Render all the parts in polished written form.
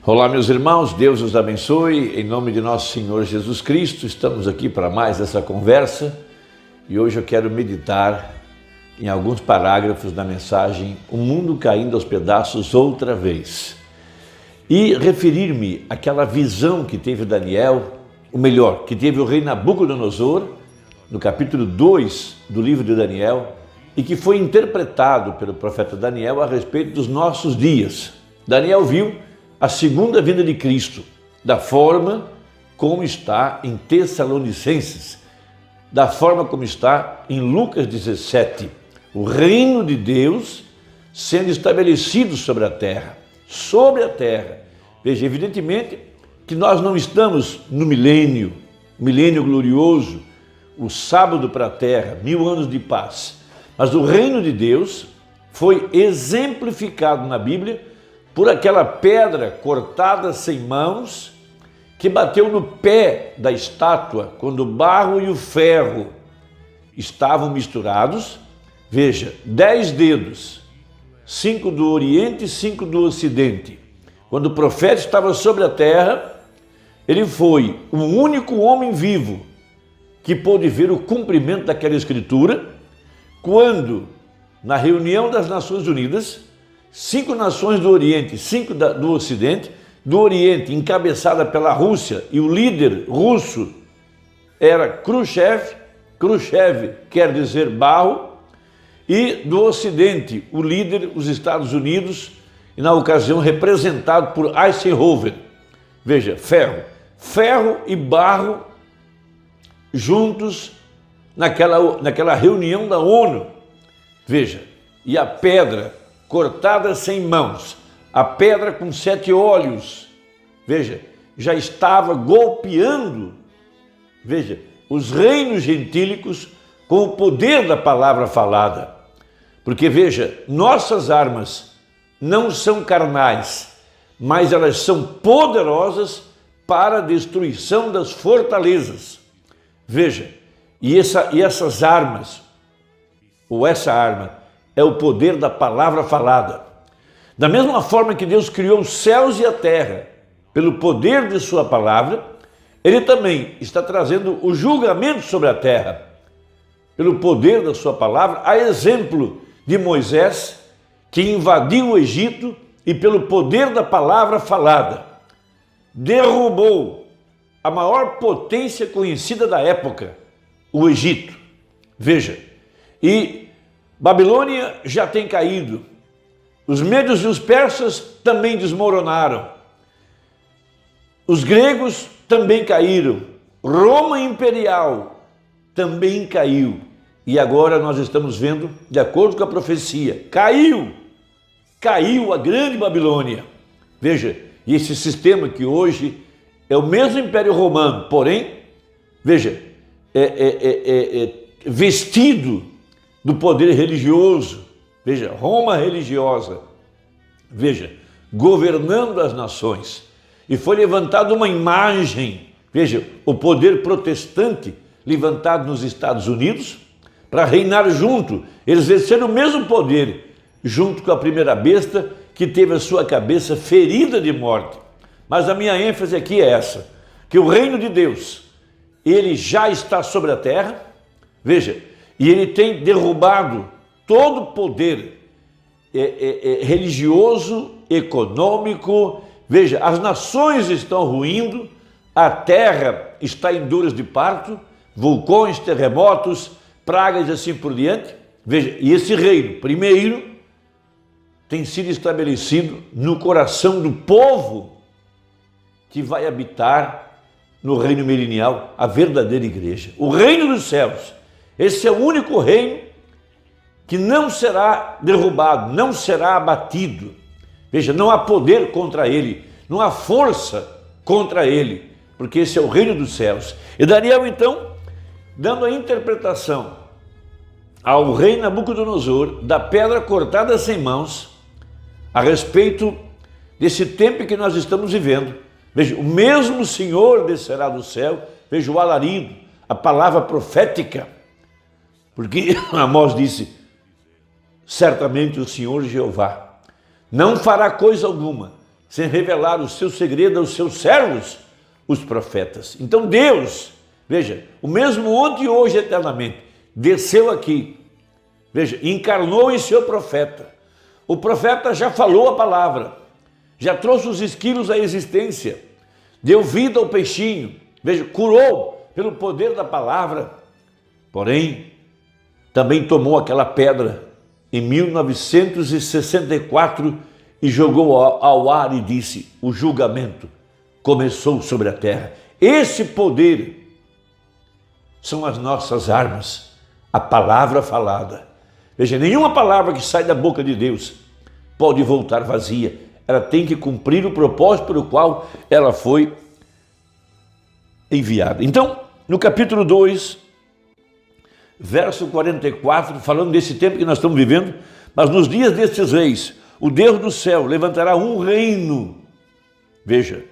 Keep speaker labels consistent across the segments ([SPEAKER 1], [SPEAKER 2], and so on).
[SPEAKER 1] Olá, meus irmãos, Deus os abençoe, em nome de nosso Senhor Jesus Cristo. Estamos aqui para mais essa conversa e hoje eu quero meditar em alguns parágrafos da mensagem O Mundo Caindo aos Pedaços Outra Vez e referir-me àquela visão que teve Daniel, ou melhor, que teve o rei Nabucodonosor, no capítulo 2 do livro de Daniel, e que foi interpretado pelo profeta Daniel a respeito dos nossos dias. Daniel viu a segunda vinda de Cristo, da forma como está em Tessalonicenses, da forma como está em Lucas 17, o reino de Deus sendo estabelecido sobre a terra. Veja, evidentemente que nós não estamos no milênio glorioso, o sábado para a terra, 1000 anos de paz, mas o reino de Deus foi exemplificado na Bíblia por aquela pedra cortada sem mãos que bateu no pé da estátua quando o barro e o ferro estavam misturados. Veja, 10 dedos, 5 do Oriente e 5 do Ocidente. Quando o profeta estava sobre a terra, ele foi o único homem vivo que pôde ver o cumprimento daquela escritura, quando, na reunião das Nações Unidas, 5 nações do Oriente, 5 do Ocidente, do Oriente encabeçada pela Rússia, e o líder russo era Khrushchev quer dizer barro, e do Ocidente o líder, os Estados Unidos, e na ocasião representado por Eisenhower. Veja, ferro e barro juntos naquela reunião da ONU. Veja, e a pedra cortada sem mãos, a pedra com 7 olhos, veja, já estava golpeando, veja, os reinos gentílicos com o poder da palavra falada. Porque, veja, nossas armas não são carnais, mas elas são poderosas para a destruição das fortalezas. Veja, e essas armas, ou essa arma, é o poder da palavra falada. Da mesma forma que Deus criou os céus e a terra pelo poder de sua palavra, Ele também está trazendo o julgamento sobre a terra pelo poder da sua palavra, a exemplo de Moisés, que invadiu o Egito e pelo poder da palavra falada derrubou a maior potência conhecida da época, o Egito. Veja, e Babilônia já tem caído, os medos e os persas também desmoronaram, os gregos também caíram, Roma imperial também caiu, e agora nós estamos vendo, de acordo com a profecia, caiu a grande Babilônia. Veja, e esse sistema que hoje é o mesmo Império Romano, porém, veja, vestido do poder religioso, veja, Roma religiosa, veja, governando as nações, e foi levantada uma imagem, veja, o poder protestante levantado nos Estados Unidos, para reinar junto, eles exerceram o mesmo poder, junto com a primeira besta, que teve a sua cabeça ferida de morte. Mas a minha ênfase aqui é essa, que o reino de Deus, ele já está sobre a terra, veja, e ele tem derrubado todo o poder religioso, econômico. Veja, as nações estão ruindo, a terra está em dores de parto, vulcões, terremotos, pragas e assim por diante. Veja, e esse reino, primeiro, tem sido estabelecido no coração do povo que vai habitar no reino milenial, a verdadeira igreja, o reino dos céus. Esse é o único reino que não será derrubado, não será abatido. Veja, não há poder contra ele, não há força contra ele, porque esse é o reino dos céus. E Daniel, então, dando a interpretação ao rei Nabucodonosor da pedra cortada sem mãos, a respeito desse tempo que nós estamos vivendo. Veja, o mesmo Senhor descerá do céu, veja o alarido, a palavra profética, porque Amós disse, certamente o Senhor Jeová não fará coisa alguma sem revelar o seu segredo aos seus servos, os profetas. Então Deus, veja, o mesmo ontem e hoje eternamente, desceu aqui, veja, encarnou em seu profeta. O profeta já falou a palavra, já trouxe os esquilos à existência, deu vida ao peixinho, veja, curou pelo poder da palavra. Porém, também tomou aquela pedra em 1964 e jogou ao ar e disse: o julgamento começou sobre a terra. Esse poder são as nossas armas, a palavra falada. Veja, nenhuma palavra que sai da boca de Deus pode voltar vazia. Ela tem que cumprir o propósito pelo qual ela foi enviada. Então, no capítulo 2, verso 44, falando desse tempo que nós estamos vivendo, mas nos dias destes reis, o Deus do céu levantará um reino, veja,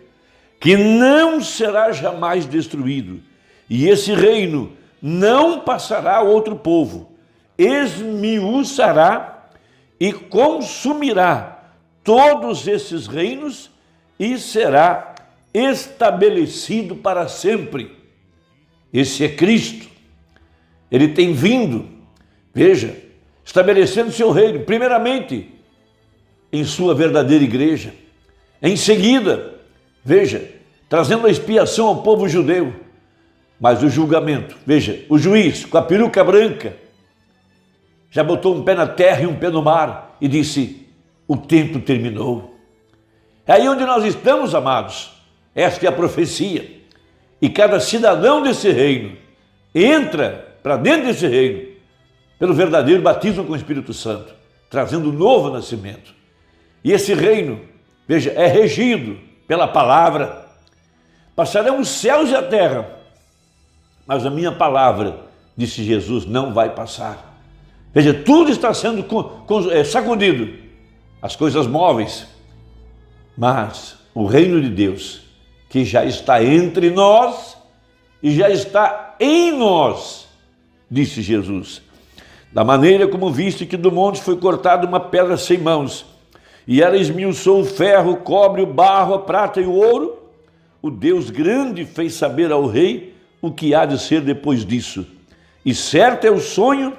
[SPEAKER 1] que não será jamais destruído, e esse reino não passará a outro povo, esmiuçará e consumirá todos esses reinos e será estabelecido para sempre. Esse é Cristo. Ele tem vindo, veja, estabelecendo seu reino, primeiramente em sua verdadeira igreja, em seguida, veja, trazendo a expiação ao povo judeu, mas o julgamento, veja, o juiz com a peruca branca já botou um pé na terra e um pé no mar e disse: o tempo terminou. É aí onde nós estamos, amados. Esta é a profecia, e cada cidadão desse reino entra para dentro desse reino pelo verdadeiro batismo com o Espírito Santo, trazendo um novo nascimento. E esse reino, veja, é regido pela palavra. Passarão os céus e a terra, mas a minha palavra, disse Jesus, não vai passar. Veja, tudo está sendo sacudido, as coisas móveis, mas o reino de Deus, que já está entre nós e já está em nós, disse Jesus. Da maneira como viste que do monte foi cortada uma pedra sem mãos, e ela esmiuçou o ferro, o cobre, o barro, a prata e o ouro, o Deus grande fez saber ao rei o que há de ser depois disso. E certo é o sonho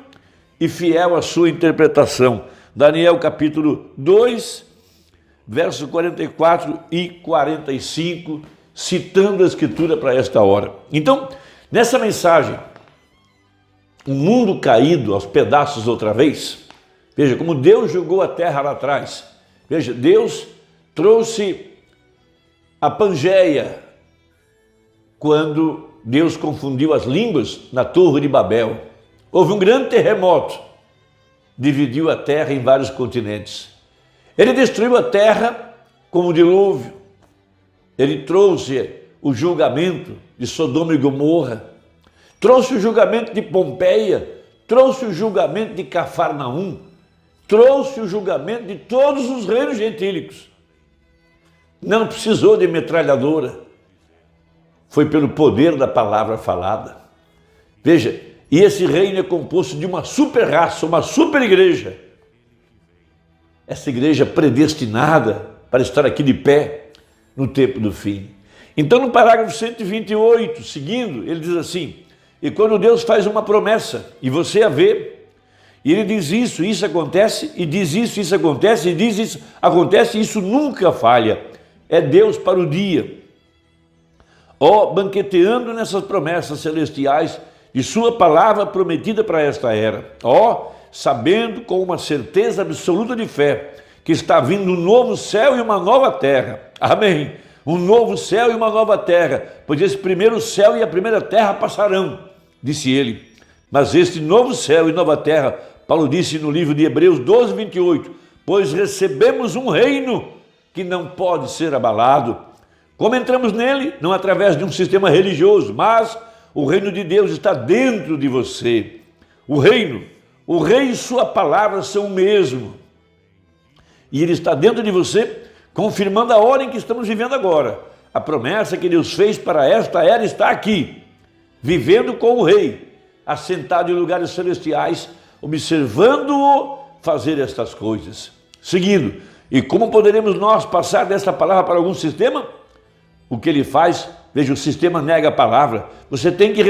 [SPEAKER 1] e fiel a sua interpretação. Daniel capítulo 2, verso 44 e 45, citando a Escritura para esta hora. Então, nessa mensagem, o mundo caído aos pedaços outra vez, veja como Deus julgou a terra lá atrás. Veja, Deus trouxe a Pangeia quando Deus confundiu as línguas na Torre de Babel. Houve um grande terremoto, dividiu a terra em vários continentes. Ele destruiu a terra com o dilúvio. Ele trouxe o julgamento de Sodoma e Gomorra, trouxe o julgamento de Pompeia, trouxe o julgamento de Cafarnaum, trouxe o julgamento de todos os reinos gentílicos. Não precisou de metralhadora, foi pelo poder da palavra falada. Veja, e esse reino é composto de uma super raça, uma super igreja. Essa igreja predestinada para estar aqui de pé no tempo do fim. Então, no parágrafo 128, seguindo, ele diz assim: e quando Deus faz uma promessa, e você a vê, e ele diz isso acontece, e diz isso acontece, e diz isso acontece, isso nunca falha. É Deus para o dia. Banqueteando nessas promessas celestiais de sua palavra prometida para esta era. Sabendo com uma certeza absoluta de fé que está vindo um novo céu e uma nova terra. Amém. Um novo céu e uma nova terra, pois esse primeiro céu e a primeira terra passarão, disse ele. Mas este novo céu e nova terra, Paulo disse no livro de Hebreus 12, 28, pois recebemos um reino que não pode ser abalado. Como entramos nele? Não através de um sistema religioso, mas o reino de Deus está dentro de você. O reino, o rei e sua palavra são o mesmo. E ele está dentro de você, confirmando a hora em que estamos vivendo agora. A promessa que Deus fez para esta era está aqui, vivendo com o rei, assentado em lugares celestiais, observando-o fazer estas coisas. Seguindo, E como poderemos nós passar dessa palavra para algum sistema? O que ele faz, veja, o sistema nega a palavra. Você tem que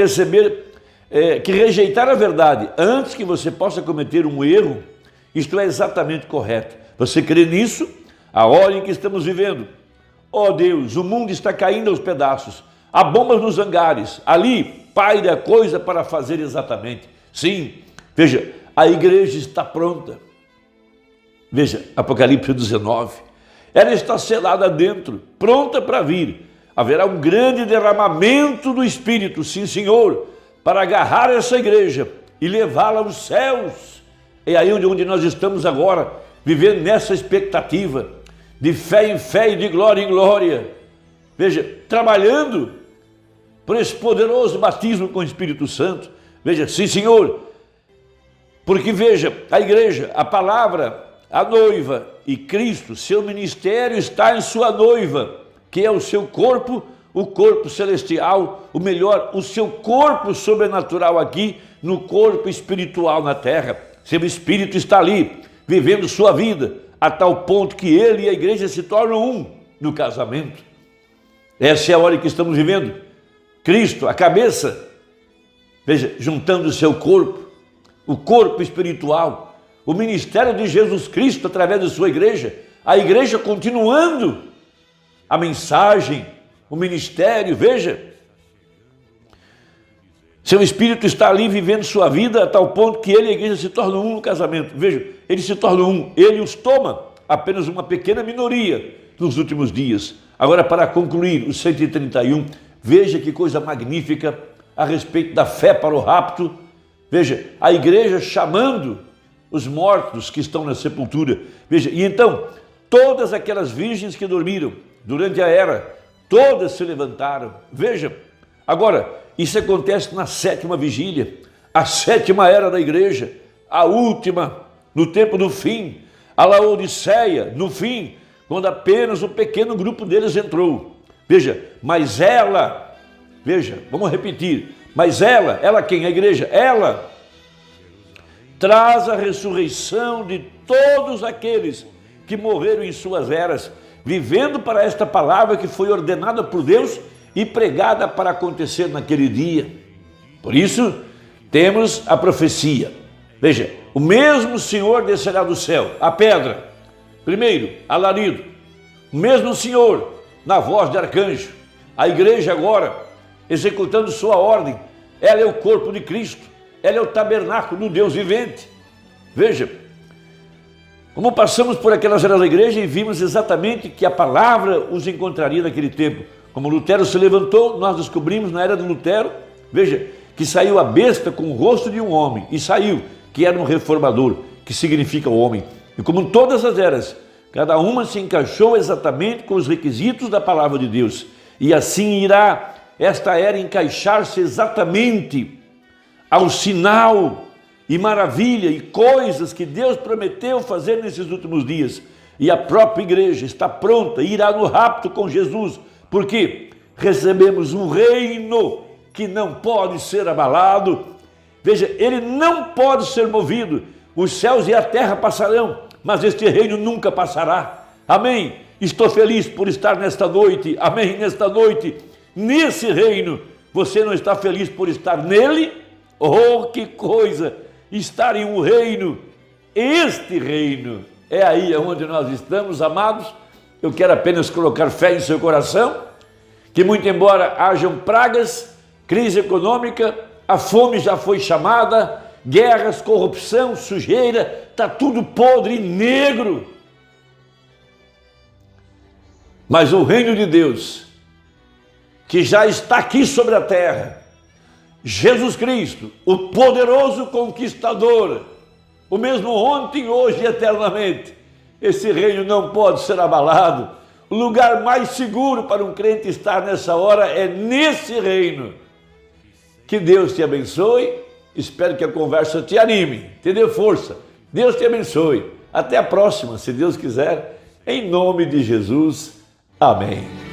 [SPEAKER 1] rejeitar a verdade antes que você possa cometer um erro. Isto é exatamente correto. Você crê nisso? A hora em que estamos vivendo. Oh Deus, o mundo está caindo aos pedaços. Há bombas nos hangares. Ali paira coisa para fazer exatamente. Sim, veja, a igreja está pronta. Veja, Apocalipse 19. Ela está selada dentro, pronta para vir. Haverá um grande derramamento do Espírito, sim senhor, para agarrar essa igreja e levá-la aos céus. É aí onde nós estamos agora, vivendo nessa expectativa, de fé em fé e de glória em glória. Veja, trabalhando por esse poderoso batismo com o Espírito Santo. Veja, sim senhor, porque veja, a igreja, a palavra, a noiva e Cristo, seu ministério está em sua noiva, que é o seu corpo, o corpo celestial, o melhor, o seu corpo sobrenatural aqui, no corpo espiritual na terra. Seu espírito está ali, vivendo sua vida, a tal ponto que ele e a igreja se tornam um no casamento. Essa é a hora que estamos vivendo. Cristo, a cabeça, veja, juntando o seu corpo, o corpo espiritual, o ministério de Jesus Cristo através da sua igreja, a igreja continuando a mensagem, o ministério, veja. Seu espírito está ali vivendo sua vida a tal ponto que ele e a igreja se tornam um no casamento. Veja, eles se tornam um, ele os toma, apenas uma pequena minoria nos últimos dias. Agora, para concluir, os 131, veja que coisa magnífica a respeito da fé para o rapto. Veja, a igreja chamando os mortos que estão na sepultura. Veja, e então, todas aquelas virgens que dormiram durante a era, todas se levantaram. Veja, agora, isso acontece na 7ª vigília, a 7ª era da igreja, a última, no tempo do fim, a Laodiceia, no fim, quando apenas um pequeno grupo deles entrou. Veja, mas ela, veja, vamos repetir, mas ela quem? A igreja, ela traz a ressurreição de todos aqueles que morreram em suas eras, vivendo para esta palavra que foi ordenada por Deus e pregada para acontecer naquele dia. Por isso, temos a profecia. Veja, o mesmo Senhor descerá do céu, a pedra, primeiro, alarido. O mesmo Senhor, na voz de arcanjo. A igreja agora, executando sua ordem, ela é o corpo de Cristo. Ela é o tabernáculo do Deus vivente. Veja, como passamos por aquelas eras da igreja e vimos exatamente que a palavra os encontraria naquele tempo. Como Lutero se levantou, nós descobrimos na era de Lutero, veja, que saiu a besta com o rosto de um homem, e saiu, que era um reformador, que significa o homem. E como todas as eras, cada uma se encaixou exatamente com os requisitos da palavra de Deus. E assim irá esta era encaixar-se exatamente ao sinal e maravilha e coisas que Deus prometeu fazer nesses últimos dias. E a própria igreja está pronta, irá no rapto com Jesus, porque recebemos um reino que não pode ser abalado. Veja, ele não pode ser movido. Os céus e a terra passarão, mas este reino nunca passará. Amém? Estou feliz por estar nesta noite. Amém? Nesta noite, nesse reino. Você não está feliz por estar nele? Oh, que coisa! Estar em um reino. Este reino é aí onde nós estamos, amados. Eu quero apenas colocar fé em seu coração, que muito embora hajam pragas, crise econômica, a fome já foi chamada, guerras, corrupção, sujeira, está tudo podre e negro. Mas o reino de Deus, que já está aqui sobre a terra, Jesus Cristo, o poderoso conquistador, o mesmo ontem, hoje e eternamente, esse reino não pode ser abalado. O lugar mais seguro para um crente estar nessa hora é nesse reino. Que Deus te abençoe, espero que a conversa te anime, te dê força. Deus te abençoe. Até a próxima, se Deus quiser, em nome de Jesus. Amém.